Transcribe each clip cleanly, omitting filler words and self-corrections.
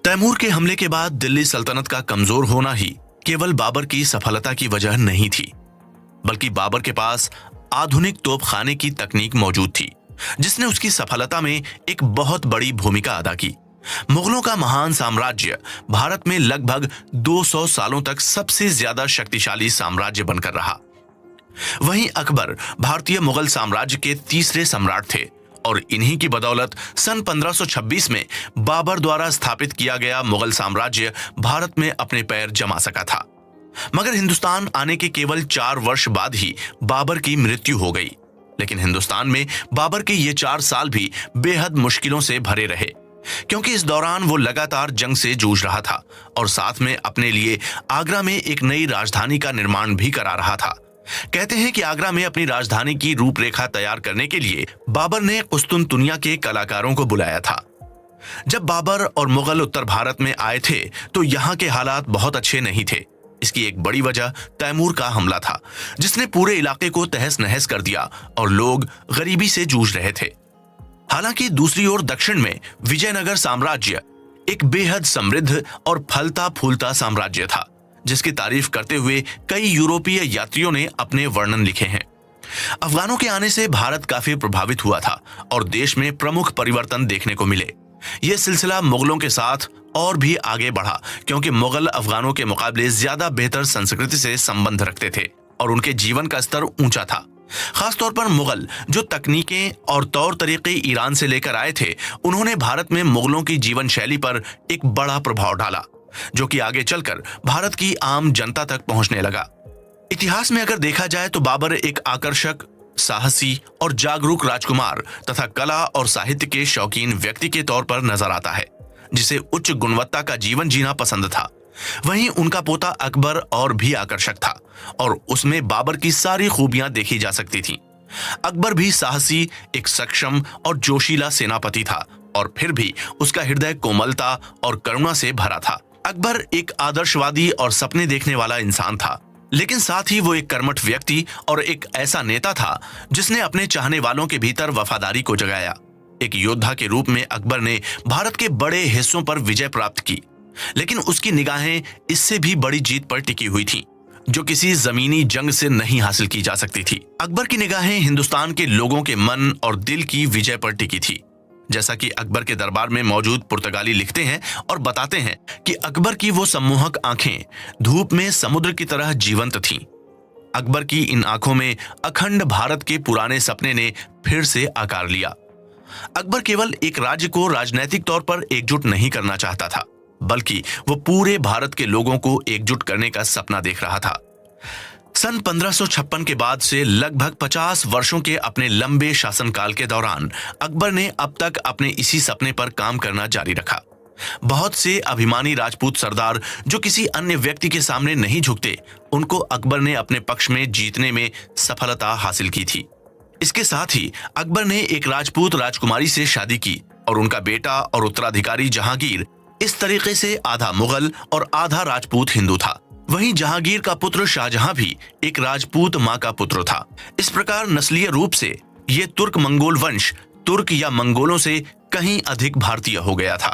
तैमूर के हमले के बाद दिल्ली सल्तनत का कमजोर होना ही केवल बाबर की सफलता की वजह नहीं थी, बल्कि बाबर के पास आधुनिक तोपखाने की तकनीक मौजूद थी, जिसने उसकी सफलता में एक बहुत बड़ी भूमिका अदा की। मुगलों का महान साम्राज्य भारत में लगभग 200 सालों तक सबसे ज्यादा शक्तिशाली साम्राज्य बनकर रहा। वहीं अकबर भारतीय मुगल साम्राज्य के तीसरे सम्राट थे और इन्हीं की बदौलत सन 1526 में बाबर द्वारा स्थापित किया गया मुगल साम्राज्य भारत में अपने पैर जमा सका था। मगर हिंदुस्तान आने के केवल 4 वर्ष बाद ही बाबर की मृत्यु हो गई। लेकिन हिंदुस्तान में बाबर के ये 4 साल भी बेहद मुश्किलों से भरे रहे, क्योंकि इस दौरान वो लगातार जंग से जूझ रहा था और साथ में अपने लिए आगरा में एक नई राजधानी का निर्माण भी करा रहा था। कहते हैं कि आगरा में अपनी राजधानी की रूपरेखा तैयार करने के लिए बाबर ने कुस्तुनतुनिया के कलाकारों को बुलाया था। जब बाबर और मुगल उत्तर भारत में आए थे तो यहाँ के हालात बहुत अच्छे नहीं थे। इसकी एक बड़ी वजह तैमूर का हमला था, जिसने पूरे इलाके को तहस नहस कर दिया और लोग गरीबी से जूझ रहे थे। हालांकि दूसरी ओर दक्षिण में विजयनगर साम्राज्य एक बेहद समृद्ध और फलता फूलता साम्राज्य था, जिसकी तारीफ करते हुए कई यूरोपीय यात्रियों ने अपने वर्णन लिखे हैं। अफगानों के आने से भारत काफी प्रभावित हुआ था और देश में प्रमुख परिवर्तन देखने को मिले। यह सिलसिला मुगलों के साथ और भी आगे बढ़ा, क्योंकि मुगल अफगानों के मुकाबले ज्यादा बेहतर संस्कृति से संबंध रखते थे और उनके जीवन का स्तर ऊंचा था। खासतौर पर मुगल जो तकनीकें और तौर तरीके ईरान से लेकर आए थे, उन्होंने भारत में मुगलों की जीवन शैली पर एक बड़ा प्रभाव डाला, जो कि आगे चलकर भारत की आम जनता तक पहुंचने लगा। इतिहास में अगर देखा जाए तो बाबर एक आकर्षक, साहसी और जागरूक राजकुमार तथा कला और साहित्य के शौकीन व्यक्ति के तौर पर नजर आता है, जिसे उच्च गुणवत्ता का जीवन जीना पसंद था। वहीं उनका पोता अकबर और भी आकर्षक था और उसमें बाबर की सारी खूबियां देखी जा सकती थीं। अकबर भी साहसी, एक सक्षम और जोशीला सेनापति था और फिर भी उसका हृदय कोमलता और करुणा से भरा था। अकबर एक आदर्शवादी और सपने देखने वाला इंसान था, लेकिन साथ ही वो एक कर्मठ व्यक्ति और एक ऐसा नेता था जिसने अपने चाहने वालों के भीतर वफादारी को जगाया। एक योद्धा के रूप में अकबर ने भारत के बड़े हिस्सों पर विजय प्राप्त की, लेकिन उसकी निगाहें इससे भी बड़ी जीत पर टिकी हुई थीं, जो किसी जमीनी जंग से नहीं हासिल की जा सकती थी। अकबर की निगाहें हिंदुस्तान के लोगों के मन और दिल की विजय पर टिकी थी। जैसा कि अकबर के दरबार में मौजूद पुर्तगाली लिखते हैं और बताते हैं कि अकबर की वो सम्मोहक आंखें धूप में समुद्र की तरह जीवंत थीं। अकबर की इन आंखों में अखंड भारत के पुराने सपने ने फिर से आकार लिया। अकबर केवल एक राज्य को राजनैतिक तौर पर एकजुट नहीं करना चाहता था, बल्कि वो पूरे भारत के लोगों को एकजुट करने का सपना देख रहा था। सन 1556 के बाद से लगभग 50 वर्षों के अपने लंबे शासनकाल के दौरान अकबर ने अब तक अपने इसी सपने पर काम करना जारी रखा। बहुत से अभिमानी राजपूत सरदार जो किसी अन्य व्यक्ति के सामने नहीं झुकते, उनको अकबर ने अपने पक्ष में जीतने में सफलता हासिल की थी। इसके साथ ही अकबर ने एक राजपूत राजकुमारी से शादी की और उनका बेटा और उत्तराधिकारी जहांगीर इस तरीके से आधा मुगल और आधा राजपूत हिंदू था। वहीं जहांगीर का पुत्र शाहजहां भी एक राजपूत मां का पुत्र था। इस प्रकार नस्लीय रूप से ये तुर्क मंगोल वंश तुर्क या मंगोलों से कहीं अधिक भारतीय हो गया था।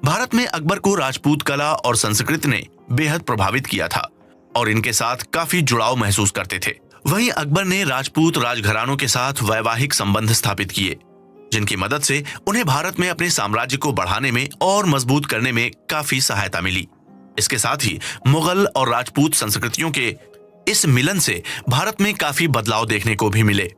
भारत में अकबर को राजपूत कला और संस्कृति ने बेहद प्रभावित किया था और इनके साथ काफी जुड़ाव महसूस करते थे। वहीं अकबर ने राजपूत राजघरानों के साथ वैवाहिक संबंध स्थापित किए, जिनकी मदद से उन्हें भारत में अपने साम्राज्य को बढ़ाने में और मजबूत करने में काफी सहायता मिली। इसके साथ ही मुगल और राजपूत संस्कृतियों के इस मिलन से भारत में काफी बदलाव देखने को भी मिले।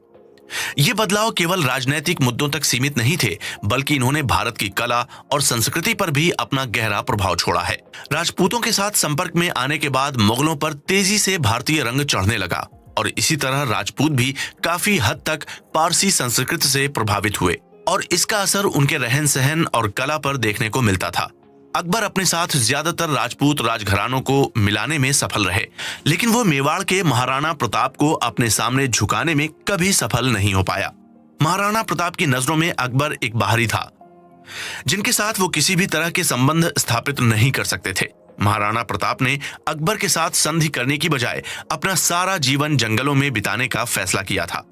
ये बदलाव केवल राजनीतिक मुद्दों तक सीमित नहीं थे, बल्कि इन्होंने भारत की कला और संस्कृति पर भी अपना गहरा प्रभाव छोड़ा है। राजपूतों के साथ संपर्क में आने के बाद मुगलों पर तेजी से भारतीय रंग चढ़ने लगा और इसी तरह राजपूत भी काफी हद तक पारसी संस्कृति से प्रभावित हुए और इसका असर उनके रहन सहन और कला पर देखने को मिलता था। अकबर अपने साथ ज्यादातर राजपूत राजघरानों को मिलाने में सफल रहे, लेकिन वो मेवाड़ के महाराणा प्रताप को अपने सामने झुकाने में कभी सफल नहीं हो पाया। महाराणा प्रताप की नजरों में अकबर एक बाहरी था, जिनके साथ वो किसी भी तरह के संबंध स्थापित नहीं कर सकते थे। महाराणा प्रताप ने अकबर के साथ संधि करने की बजाय अपना सारा जीवन जंगलों में बिताने का फैसला किया था।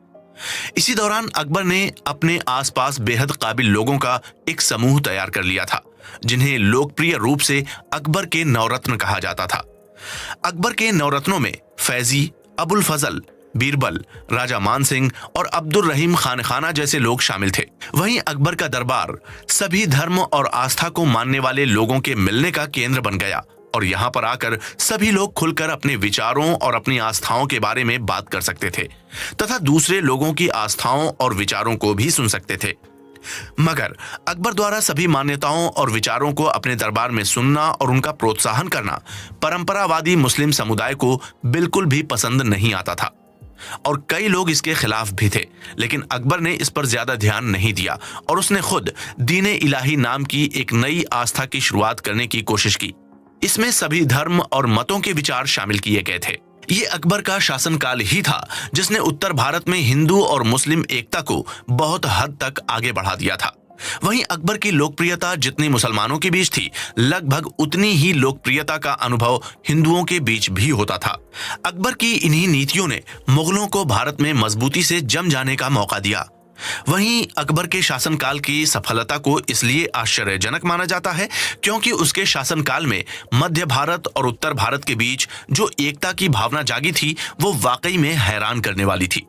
इसी दौरान अकबर ने अपने आसपास बेहद काबिल लोगों का एक समूह तैयार कर लिया था जिन्हें लोकप्रिय रूप से अकबर के नवरत्न कहा जाता था। अकबर के नवरत्नों में फैजी, अबुल फजल, बीरबल, राजा मान सिंह और अब्दुल रहीम खान खाना जैसे लोग शामिल थे। वहीं अकबर का दरबार सभी धर्म और आस्था को मानने वाले लोगों के मिलने का केंद्र बन गया और यहाँ पर आकर सभी लोग खुलकर अपने विचारों और अपनी आस्थाओं के बारे में बात कर सकते थे तथा दूसरे लोगों की आस्थाओं और विचारों को भी सुन सकते थे। मगर अकबर द्वारा सभी मान्यताओं और विचारों को अपने दरबार में सुनना और उनका प्रोत्साहन करना परंपरावादी मुस्लिम समुदाय को बिल्कुल भी पसंद नहीं आता था और कई लोग इसके खिलाफ भी थे। लेकिन अकबर ने इस पर ज्यादा ध्यान नहीं दिया और उसने खुद दीन इलाही नाम की एक नई आस्था की शुरुआत करने की कोशिश की। इसमें सभी धर्म और मतों के विचार शामिल किए गए थे। ये अकबर का शासनकाल ही था जिसने उत्तर भारत में हिंदू और मुस्लिम एकता को बहुत हद तक आगे बढ़ा दिया था। वहीं अकबर की लोकप्रियता जितनी मुसलमानों के बीच थी, लगभग उतनी ही लोकप्रियता का अनुभव हिंदुओं के बीच भी होता था। अकबर की इन्हीं नीतियों ने मुगलों को भारत में मजबूती से जम जाने का मौका दिया। वहीं अकबर के शासनकाल की सफलता को इसलिए आश्चर्यजनक माना जाता है क्योंकि उसके शासनकाल में मध्य भारत और उत्तर भारत के बीच जो एकता की भावना जागी थी वो वाकई में हैरान करने वाली थी।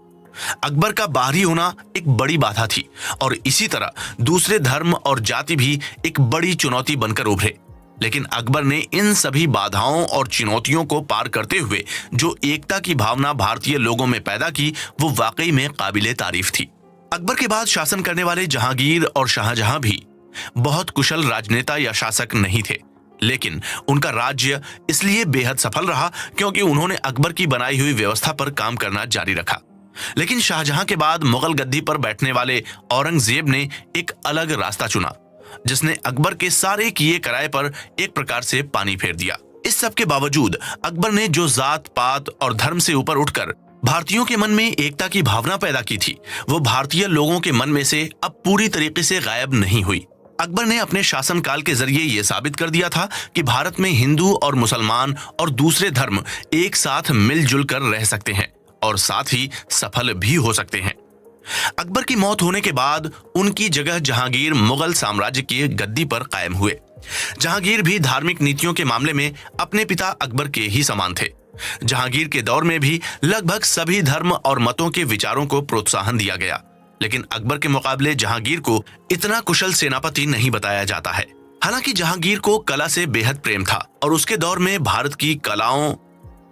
अकबर का बाहरी होना एक बड़ी बाधा थी और इसी तरह दूसरे धर्म और जाति भी एक बड़ी चुनौती बनकर उभरे। लेकिन अकबर ने इन सभी बाधाओं और चुनौतियों को पार करते हुए जो एकता की भावना भारतीय लोगों में पैदा की वो वाकई में काबिले तारीफ थी। अकबर के बाद शासन करने वाले जहांगीर और शाहजहां भी बहुत कुशल राजनेता या शासक नहीं थे, लेकिन उनका राज्य इसलिए बेहद सफल रहा क्योंकि उन्होंने अकबर की बनाई हुई व्यवस्था पर काम करना जारी रखा। लेकिन शाहजहां के बाद मुगल गद्दी पर बैठने वाले औरंगजेब ने एक अलग रास्ता चुना, जिसने अकबर के सारे किए कराए पर एक प्रकार से पानी फेर दिया। इस सब के बावजूद अकबर ने जो जात पात और धर्म से ऊपर उठकर भारतीयों के मन में एकता की भावना पैदा की थी, वो भारतीय लोगों के मन में से अब पूरी तरीके से गायब नहीं हुई। अकबर ने अपने शासनकाल के जरिए यह साबित कर दिया था कि भारत में हिंदू और मुसलमान और दूसरे धर्म एक साथ मिलजुल कर रह सकते हैं और साथ ही सफल भी हो सकते हैं। अकबर की मौत होने के बाद उनकी जगह जहांगीर मुगल साम्राज्य की गद्दी पर कायम हुए। जहांगीर भी धार्मिक नीतियों के मामले में अपने पिता अकबर के ही समान थे। जहांगीर के दौर में भी लगभग सभी धर्म और मतों के विचारों को प्रोत्साहन दिया गया, लेकिन अकबर के मुकाबले जहांगीर को इतना कुशल सेनापति नहीं बताया जाता है। हालांकि जहांगीर को कला से बेहद प्रेम था और उसके दौर में भारत की कलाओं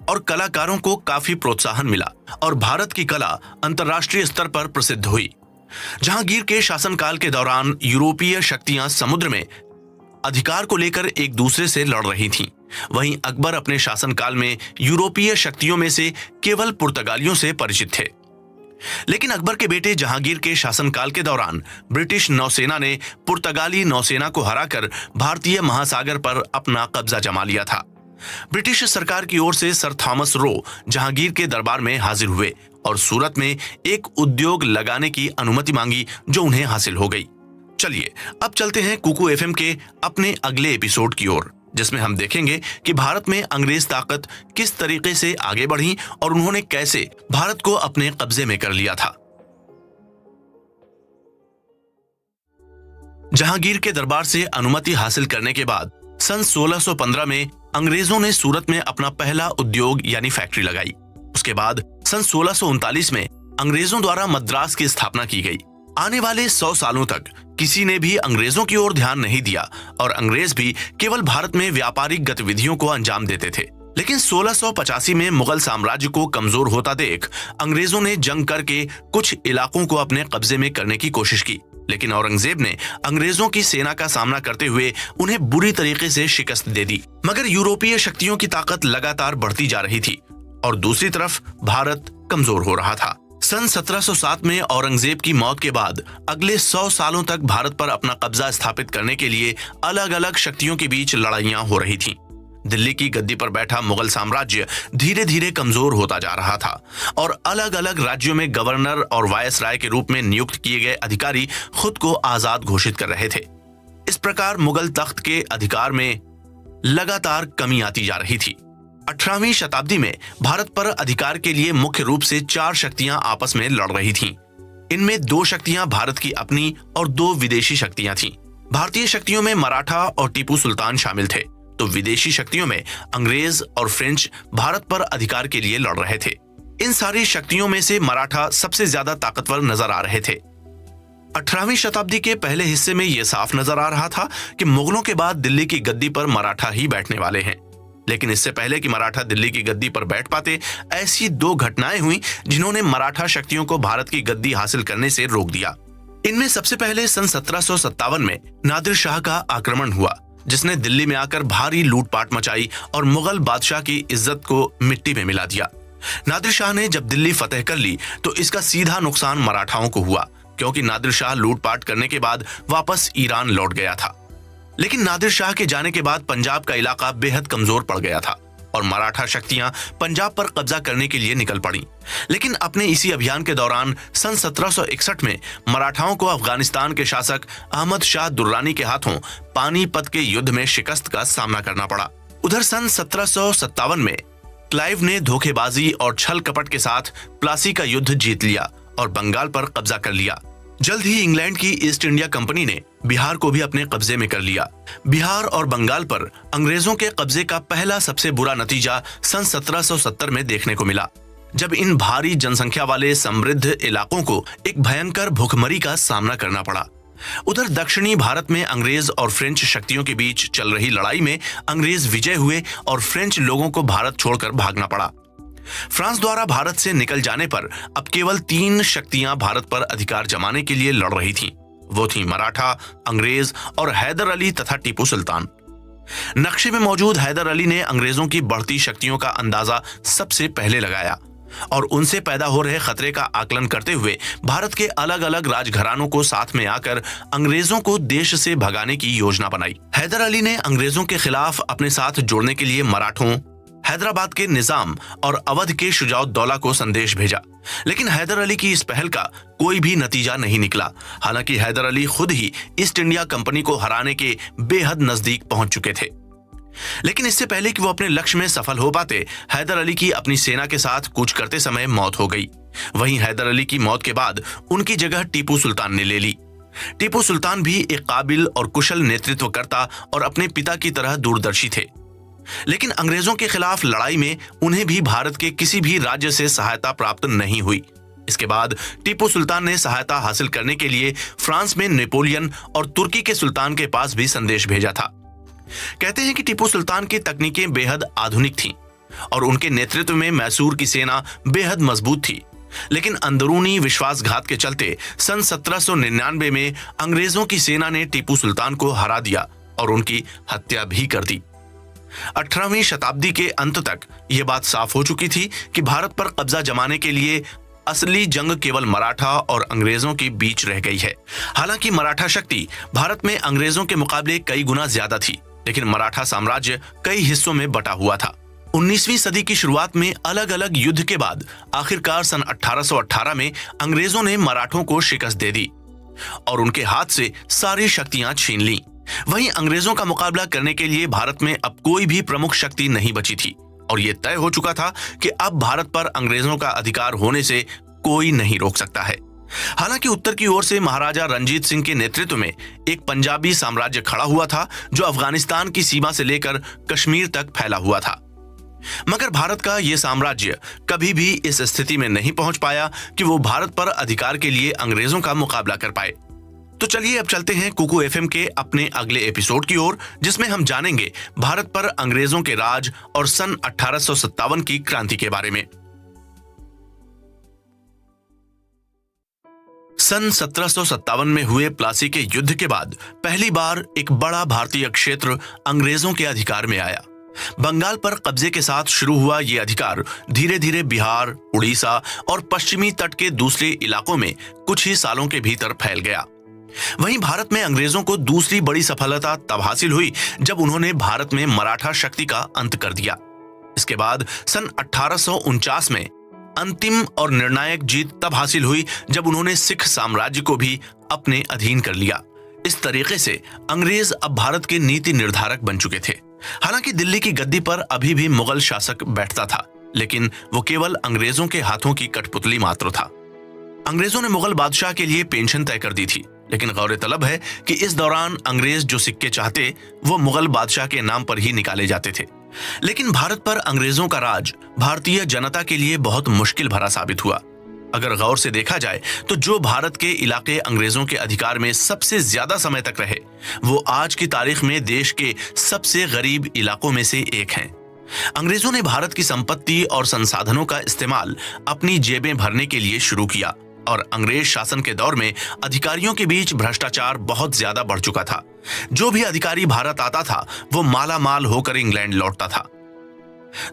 और कलाकारों को काफी प्रोत्साहन मिला और भारत की कला अंतर्राष्ट्रीय स्तर पर प्रसिद्ध हुई। जहांगीर के शासनकाल के दौरान यूरोपीय शक्तियां समुद्र में अधिकार को लेकर एक दूसरे से लड़ रही थीं। वहीं अकबर अपने शासनकाल में यूरोपीय शक्तियों में से केवल पुर्तगालियों से परिचित थे। लेकिन अकबर के बेटे जहांगीर के शासनकाल के दौरान ब्रिटिश नौसेना ने पुर्तगाली नौसेना को हराकर भारतीय महासागर पर अपना कब्जा जमा लिया था। ब्रिटिश सरकार की ओर से सर थॉमस रो जहांगीर के दरबार में हाजिर हुए और सूरत में एक उद्योग लगाने की अनुमति मांगी, जो उन्हें हासिल हो गई। चलिए अब चलते हैं कुकू एफएम के अपने अगले एपिसोड की ओर, जिसमें हम देखेंगे कि भारत में अंग्रेज ताकत किस तरीके से आगे बढ़ी और उन्होंने कैसे भारत को अपने कब्जे में कर लिया था। जहांगीर के दरबार से अनुमति हासिल करने के बाद सन 1615 में अंग्रेजों ने सूरत में अपना पहला उद्योग यानी फैक्ट्री लगाई। उसके बाद सन 1639 में अंग्रेजों द्वारा मद्रास की स्थापना की गई। आने वाले 100 सालों तक किसी ने भी अंग्रेजों की ओर ध्यान नहीं दिया और अंग्रेज भी केवल भारत में व्यापारिक गतिविधियों को अंजाम देते थे। लेकिन 1685 में मुगल साम्राज्य को कमजोर होता देख अंग्रेजों ने जंग करके कुछ इलाकों को अपने कब्जे में करने की कोशिश की, लेकिन औरंगजेब ने अंग्रेजों की सेना का सामना करते हुए उन्हें बुरी तरीके से शिकस्त दे दी। मगर यूरोपीय शक्तियों की ताकत लगातार बढ़ती जा रही थी और दूसरी तरफ भारत कमजोर हो रहा था। सन 1707 में औरंगजेब की मौत के बाद अगले 100 सालों तक भारत पर अपना कब्जा स्थापित करने के लिए अलग अलग शक्तियों के बीच लड़ाइयां हो रही थीं। दिल्ली की गद्दी पर बैठा मुगल साम्राज्य धीरे धीरे कमजोर होता जा रहा था और अलग अलग राज्यों में गवर्नर और वायसराय के रूप में नियुक्त किए गए अधिकारी खुद को आजाद घोषित कर रहे थे। इस प्रकार मुगल तख्त के अधिकार में लगातार कमी आती जा रही थी। 18वीं शताब्दी में भारत पर अधिकार के लिए मुख्य रूप से 4 शक्तियां आपस में लड़ रही थीं। इनमें 2 शक्तियां भारत की अपनी और 2 विदेशी शक्तियां थीं। भारतीय शक्तियों में मराठा और टीपू सुल्तान शामिल थे, तो विदेशी शक्तियों में अंग्रेज और फ्रेंच भारत पर अधिकार के लिए लड़ रहे थे। इन सारी शक्तियों में से मराठा सबसे ज्यादा ताकतवर नजर आ रहे थे। 18वीं शताब्दी के पहले हिस्से में यह साफ नजर आ रहा था कि मुगलों के बाद दिल्ली की गद्दी पर मराठा ही बैठने वाले हैं। लेकिन इससे पहले कि मराठा दिल्ली की गद्दी पर बैठ पाते, ऐसी दो घटनाएं हुई जिन्होंने मराठा शक्तियों को भारत की गद्दी हासिल करने से रोक दिया। इनमें सबसे पहले सन 1757 में नादिर शाह का आक्रमण हुआ, जिसने दिल्ली में आकर भारी लूटपाट मचाई और मुगल बादशाह की इज्जत को मिट्टी में मिला दिया। नादिर शाह ने जब दिल्ली फतेह कर ली तो इसका सीधा नुकसान मराठाओं को हुआ, क्योंकि नादिर शाह लूटपाट करने के बाद वापस ईरान लौट गया था। लेकिन नादिर शाह के जाने के बाद पंजाब का इलाका बेहद कमजोर पड़ गया था और मराठा शक्तियां पंजाब पर कब्जा करने के लिए निकल पड़ी। लेकिन अपने इसी अभियान के दौरान सन 1761 में मराठाओं को अफगानिस्तान के शासक अहमद शाह दुर्रानी के हाथों पानीपत के युद्ध में शिकस्त का सामना करना पड़ा। उधर सन 1757 में क्लाइव ने धोखेबाजी और छल कपट के साथ प्लासी का युद्ध जीत लिया और बंगाल पर कब्जा कर लिया। जल्द ही इंग्लैंड की ईस्ट इंडिया कंपनी ने बिहार को भी अपने कब्जे में कर लिया। बिहार और बंगाल पर अंग्रेजों के कब्जे का पहला सबसे बुरा नतीजा सन 1770 में देखने को मिला, जब इन भारी जनसंख्या वाले समृद्ध इलाकों को एक भयंकर भूखमरी का सामना करना पड़ा। उधर दक्षिणी भारत में अंग्रेज और फ्रेंच शक्तियों के बीच चल रही लड़ाई में अंग्रेज विजय हुए और फ्रेंच लोगों को भारत छोड़कर भागना पड़ा। फ्रांस द्वारा भारत से निकल जाने पर अब केवल 3 शक्तियां भारत पर अधिकार जमाने के लिए लड़ रही थीं। वो थी मराठा, अंग्रेज और हैदर अली तथा टीपू सुल्तान। नक्शे में मौजूद हैदर अली ने अंग्रेजों की बढ़ती शक्तियों का अंदाजा सबसे पहले लगाया और उनसे पैदा हो रहे खतरे का आकलन करते हुए भारत के अलग अलग राजघरानों को साथ में आकर अंग्रेजों को देश से भगाने की योजना बनाई। हैदर अली ने अंग्रेजों के खिलाफ अपने साथ जोड़ने के लिए मराठों, हैदराबाद के निजाम और अवध के शुजाउद्दौला को संदेश भेजा। लेकिन हैदर अली की इस पहल का कोई भी नतीजा नहीं निकला। हालांकि हैदर अली खुद ही ईस्ट इंडिया कंपनी को हराने के बेहद नजदीक पहुंच चुके थे। लेकिन इससे पहले कि वो अपने लक्ष्य में सफल हो पाते, हैदर अली की अपनी सेना के साथ कूच करते समय मौत हो गई। वहीं हैदर अली की मौत के बाद उनकी जगह टीपू सुल्तान ने ले ली। टीपू सुल्तान भी एक काबिल और कुशल नेतृत्वकर्ता और अपने पिता की तरह दूरदर्शी थे। लेकिन अंग्रेजों के खिलाफ लड़ाई में उन्हें भी भारत के किसी भी राज्य से सहायता प्राप्त नहीं हुई। इसके बाद टीपू सुल्तान ने सहायता हासिल करने के लिए फ्रांस में नेपोलियन और तुर्की के सुल्तान के पास भी संदेश भेजा था। कहते हैं कि टीपू सुल्तान की तकनीकें बेहद आधुनिक थीं और उनके नेतृत्व में मैसूर की सेना बेहद मजबूत थी। लेकिन अंदरूनी विश्वासघात के चलते सन 1799 में अंग्रेजों की सेना ने टीपू सुल्तान को हरा दिया और उनकी हत्या भी कर दी। 18वीं शताब्दी के अंत तक यह बात साफ हो चुकी थी कि भारत पर कब्जा जमाने के लिए असली जंग केवल मराठा और अंग्रेजों के बीच रह गई है। हालांकि मराठा शक्ति भारत में अंग्रेजों के मुकाबले कई गुना ज्यादा थी, लेकिन मराठा साम्राज्य कई हिस्सों में बटा हुआ था। 19वीं सदी की शुरुआत में अलग अलग युद्ध के बाद आखिरकार सन 1818 में अंग्रेजों ने मराठों को शिकस्त दे दी और उनके हाथ से सारी शक्तियां छीन ली। वहीं अंग्रेजों का मुकाबला करने के लिए भारत में अब कोई भी प्रमुख शक्ति नहीं बची थी और यह तय हो चुका था कि अब भारत पर अंग्रेजों का अधिकार होने से कोई नहीं रोक सकता है। हालांकि उत्तर की ओर से महाराजा रणजीत सिंह के नेतृत्व में एक पंजाबी साम्राज्य खड़ा हुआ था जो अफगानिस्तान की सीमा से लेकर कश्मीर तक फैला हुआ था। मगर भारत का यह साम्राज्य कभी भी इस स्थिति में नहीं पहुंच पाया कि वो भारत पर अधिकार के लिए अंग्रेजों का मुकाबला कर पाए। तो चलिए अब चलते हैं कुकू एफएम के अपने अगले एपिसोड की ओर, जिसमें हम जानेंगे भारत पर अंग्रेजों के राज और सन 1857 की क्रांति के बारे में। सन 1757 में हुए प्लासी के युद्ध के बाद पहली बार एक बड़ा भारतीय क्षेत्र अंग्रेजों के अधिकार में आया। बंगाल पर कब्जे के साथ शुरू हुआ ये अधिकार धीरे धीरे बिहार, उड़ीसा और पश्चिमी तट के दूसरे इलाकों में कुछ ही सालों के भीतर फैल गया। वहीं भारत में अंग्रेजों को दूसरी बड़ी सफलता तब हासिल हुई जब उन्होंने भारत में मराठा शक्ति का अंत कर दिया। इसके बाद सन 1849 में अंतिम और निर्णायक जीत तब हासिल हुई जब उन्होंने सिख साम्राज्य को भी अपने अधीन कर लिया। इस तरीके से अंग्रेज अब भारत के नीति निर्धारक बन चुके थे। हालांकि दिल्ली की गद्दी पर अभी भी मुगल शासक बैठता था, लेकिन वो केवल अंग्रेजों के हाथों की कठपुतली मात्र था। अंग्रेजों ने मुगल बादशाह के लिए पेंशन तय कर दी थी लेकिन गौर तलब है कि इस दौरान अंग्रेज जो सिक्के चाहते वो मुगल बादशाह के नाम पर ही निकाले जाते थे। लेकिन भारत पर अंग्रेजों का राज भारतीय जनता के लिए बहुत मुश्किल भरा साबित हुआ। अगर गौर से देखा जाए तो जो भारत के इलाके अंग्रेजों के अधिकार में सबसे ज्यादा समय तक रहे वो आज की तारीख में देश के सबसे गरीब इलाकों में से एक हैं। अंग्रेजों ने भारत की संपत्ति और संसाधनों का इस्तेमाल अपनी जेबें भरने के लिए शुरू किया और अंग्रेज शासन के दौर में अधिकारियों के बीच भ्रष्टाचार बहुत ज्यादा बढ़ चुका था। जो भी अधिकारी भारत आता था वो माला माल होकर इंग्लैंड लौटता था।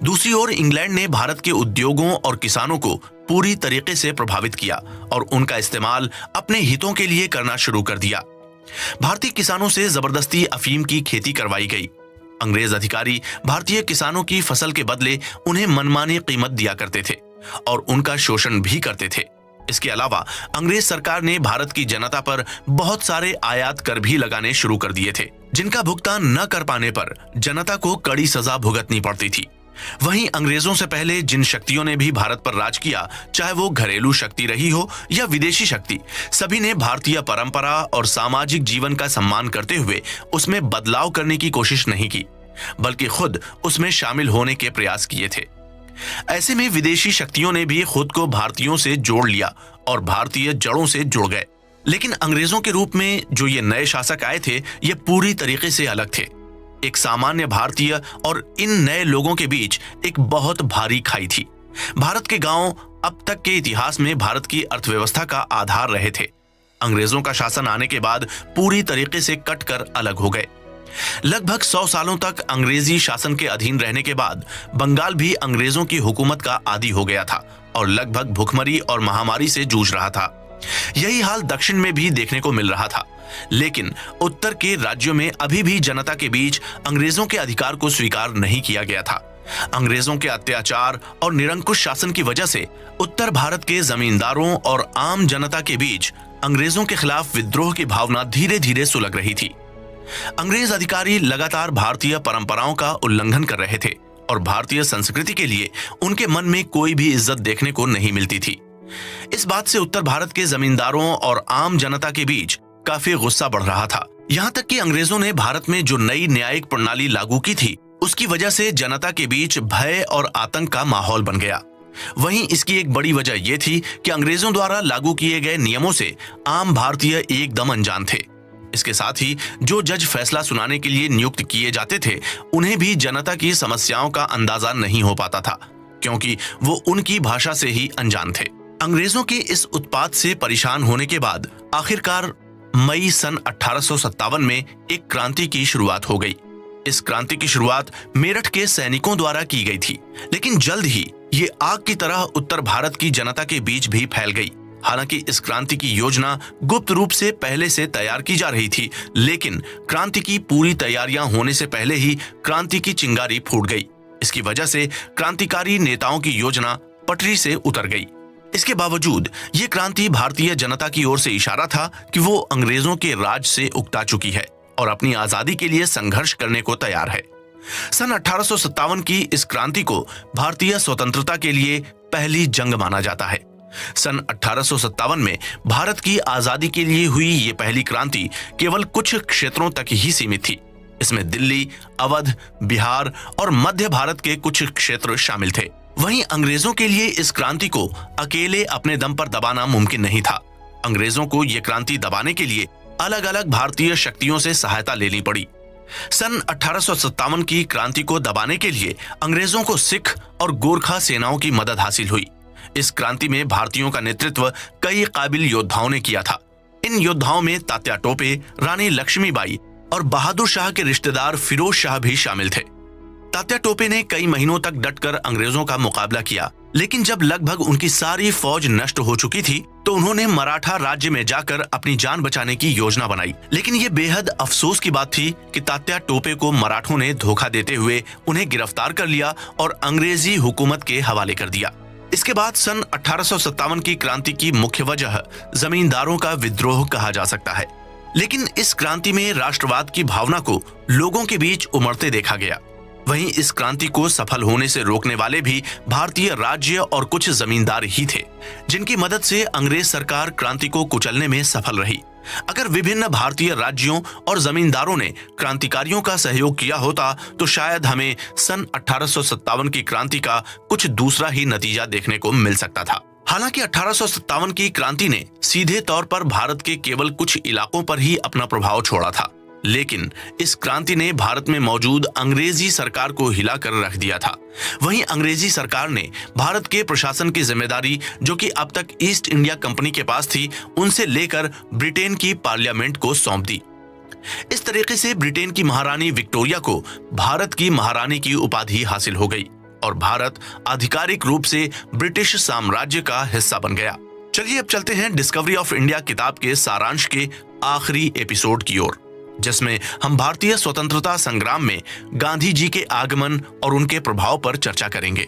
दूसरी ओर इंग्लैंड ने भारत के उद्योगों और किसानों को पूरी तरीके से प्रभावित किया और उनका इस्तेमाल अपने हितों के लिए करना शुरू कर दिया। भारतीय किसानों से जबरदस्ती अफीम की खेती करवाई गई। अंग्रेज अधिकारी भारतीय किसानों की फसल के बदले उन्हें मनमानी कीमत दिया करते थे और उनका शोषण भी करते थे। इसके अलावा अंग्रेज सरकार ने भारत की जनता पर बहुत सारे आयात कर भी लगाने शुरू कर दिए थे, जिनका भुगतान न कर पाने पर जनता को कड़ी सजा भुगतनी पड़ती थी। वहीं अंग्रेजों से पहले जिन शक्तियों ने भी भारत पर राज किया, चाहे वो घरेलू शक्ति रही हो या विदेशी शक्ति, सभी ने भारतीय परंपरा और सामाजिक जीवन का सम्मान करते हुए उसमें बदलाव करने की कोशिश नहीं की, बल्कि खुद उसमें शामिल होने के प्रयास किए थे। ऐसे में विदेशी शक्तियों ने भी खुद को भारतीयों से जोड़ लिया और भारतीय जड़ों से जुड़ गए। लेकिन अंग्रेजों के रूप में जो ये नए शासक आए थे, ये पूरी तरीके से अलग थे। एक सामान्य भारतीय और इन नए लोगों के बीच एक बहुत भारी खाई थी। भारत के गांव अब तक के इतिहास में भारत की अर्थव्यवस्था का आधार रहे थे। अंग्रेजों का शासन आने के बाद पूरी तरीके से कटकर अलग हो गए। लगभग 100 सालों तक अंग्रेजी शासन के अधीन रहने के बाद बंगाल भी अंग्रेजों की हुकूमत का आदी हो गया था और लगभग भूखमरी और महामारी से जूझ रहा था। यही हाल दक्षिण में भी देखने को मिल रहा था। लेकिन उत्तर के राज्यों में अभी भी जनता के बीच अंग्रेजों के अधिकार को स्वीकार नहीं किया गया था। अंग्रेजों के अत्याचार और निरंकुश शासन की वजह से उत्तर भारत के जमींदारों और आम जनता के बीच अंग्रेजों के खिलाफ विद्रोह की भावना धीरे धीरे सुलग रही थी। अंग्रेज अधिकारी लगातार भारतीय परंपराओं का उल्लंघन कर रहे थे और भारतीय संस्कृति के लिए उनके मन में कोई भी इज्जत देखने को नहीं मिलती थी। इस बात से उत्तर भारत के जमींदारों और आम जनता के बीच काफी गुस्सा बढ़ रहा था। यहाँ तक कि अंग्रेजों ने भारत में जो नई न्यायिक प्रणाली लागू की थी, उसकी वजह से जनता के बीच भय और आतंक का माहौल बन गया। वहीं इसकी एक बड़ी वजह यह थी कि अंग्रेजों द्वारा लागू किए गए नियमों से आम भारतीय एकदम अनजान थे। इसके साथ ही जो जज फैसला सुनाने के लिए नियुक्त किए जाते थे, उन्हें भी जनता की समस्याओं का अंदाजा नहीं हो पाता था, क्योंकि वो उनकी भाषा से ही अनजान थे। अंग्रेजों के इस उत्पात से परेशान होने के बाद आखिरकार मई सन 1857 में एक क्रांति की शुरुआत हो गई। इस क्रांति की शुरुआत मेरठ के सैनिकों द्वारा की गई थी, लेकिन जल्द ही ये आग की तरह उत्तर भारत की जनता के बीच भी फैल गई। हालांकि इस क्रांति की योजना गुप्त रूप से पहले से तैयार की जा रही थी, लेकिन क्रांति की पूरी तैयारियां होने से पहले ही क्रांति की चिंगारी फूट गई। इसकी वजह से क्रांतिकारी नेताओं की योजना पटरी से उतर गई। इसके बावजूद ये क्रांति भारतीय जनता की ओर से इशारा था कि वो अंग्रेजों के राज से उकता चुकी है और अपनी आजादी के लिए संघर्ष करने को तैयार है। सन 1857 की इस क्रांति को भारतीय स्वतंत्रता के लिए पहली जंग माना जाता है। सन 1857 में भारत की आजादी के लिए हुई ये पहली क्रांति केवल कुछ क्षेत्रों तक ही सीमित थी। इसमें दिल्ली, अवध, बिहार और मध्य भारत के कुछ क्षेत्र शामिल थे। वहीं अंग्रेजों के लिए इस क्रांति को अकेले अपने दम पर दबाना मुमकिन नहीं था। अंग्रेजों को यह क्रांति दबाने के लिए अलग अलग भारतीय शक्तियों से सहायता लेनी पड़ी। सन 1857 की क्रांति को दबाने के लिए अंग्रेजों को सिख और गोरखा सेनाओं की मदद हासिल हुई। इस क्रांति में भारतीयों का नेतृत्व कई काबिल योद्धाओं ने किया था। इन योद्धाओं में तात्या टोपे, रानी लक्ष्मीबाई और बहादुर शाह के रिश्तेदार फिरोज शाह भी शामिल थे। तात्या टोपे ने कई महीनों तक डटकर अंग्रेजों का मुकाबला किया, लेकिन जब लगभग उनकी सारी फौज नष्ट हो चुकी थी तो उन्होंने मराठा राज्य में जाकर अपनी जान बचाने की योजना बनाई। लेकिन ये बेहद अफसोस की बात थी कि तात्या टोपे को मराठों ने धोखा देते हुए उन्हें गिरफ्तार कर लिया और अंग्रेजी हुकूमत के हवाले कर दिया। इसके बाद सन 1857 की क्रांति की मुख्य वजह जमींदारों का विद्रोह कहा जा सकता है। लेकिन इस क्रांति में राष्ट्रवाद की भावना को लोगों के बीच उमड़ते देखा गया। वहीं इस क्रांति को सफल होने से रोकने वाले भी भारतीय राज्य और कुछ जमींदार ही थे, जिनकी मदद से अंग्रेज सरकार क्रांति को कुचलने में सफल रही। अगर विभिन्न भारतीय राज्यों और जमींदारों ने क्रांतिकारियों का सहयोग किया होता तो शायद हमें सन 1857 की क्रांति का कुछ दूसरा ही नतीजा देखने को मिल सकता था। हालांकि 1857 की क्रांति ने सीधे तौर पर भारत के केवल कुछ इलाकों पर ही अपना प्रभाव छोड़ा था, लेकिन इस क्रांति ने भारत में मौजूद अंग्रेजी सरकार को हिलाकर रख दिया था। वहीं अंग्रेजी सरकार ने भारत के प्रशासन की जिम्मेदारी, जो कि अब तक ईस्ट इंडिया कंपनी के पास थी, उनसे लेकर ब्रिटेन की पार्लियामेंट को सौंप दी। इस तरीके से ब्रिटेन की महारानी विक्टोरिया को भारत की महारानी की उपाधि हासिल हो गई और भारत आधिकारिक रूप से ब्रिटिश साम्राज्य का हिस्सा बन गया। चलिए अब चलते हैं डिस्कवरी ऑफ इंडिया किताब के सारांश के आखिरी एपिसोड की ओर, जिसमें हम भारतीय स्वतंत्रता संग्राम में गांधी जी के आगमन और उनके प्रभाव पर चर्चा करेंगे।